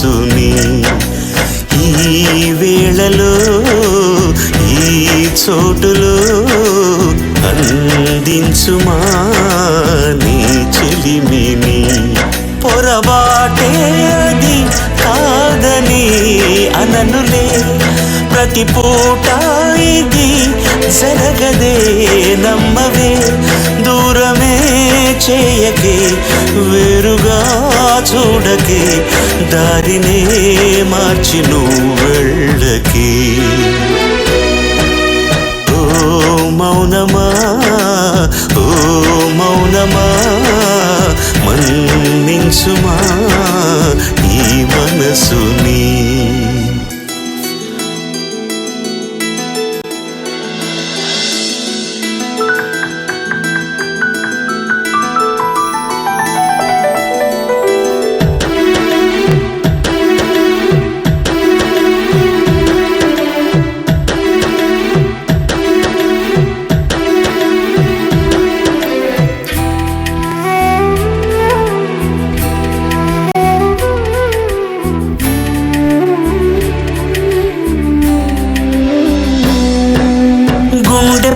మనసుని ఈ వేళలో ఈ చోటులో అందించుమా నీ చెలిమిని. పొరబాటేది కాదని అననులే, ప్రతి పూట ఇది జరగదే నమ్మవే. దూరమే చేయకే, వేరుగా చూడకే, దారినే మార్చి నువ్వు వెళ్ళకే. ఓ మౌనమా, ఓ మౌనమా, మన్నించుమా ఈ మనసుని.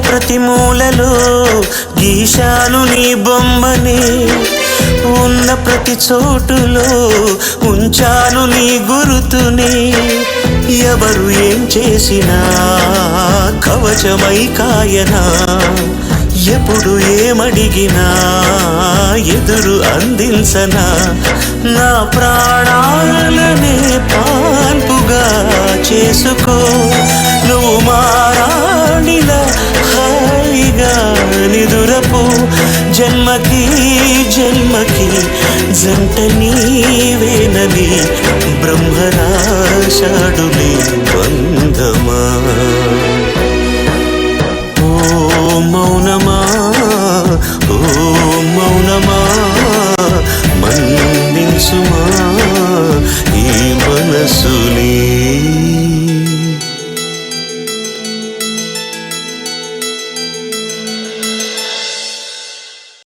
ప్రతి మూలలో గీశాను నీ బొమ్మని, ఉన్న ప్రతి చోటులో ఉంచాను నీ గురుతుని. ఎవరు ఏం చేసినా కవచమై కాయనా, ఎప్పుడు ఏమడిగినా ఎదురు అందించనా. నా ప్రాణాలనే పాల్పుగా చేసుకో, నువ్వు మారాణిలా హాయిగా నిదురపు. జన్మకి జన్మకి జంట నీవేనని బ్రహ్మరాశాడులే బంధమా. ఓ మౌనమా, ఓ మౌనమా,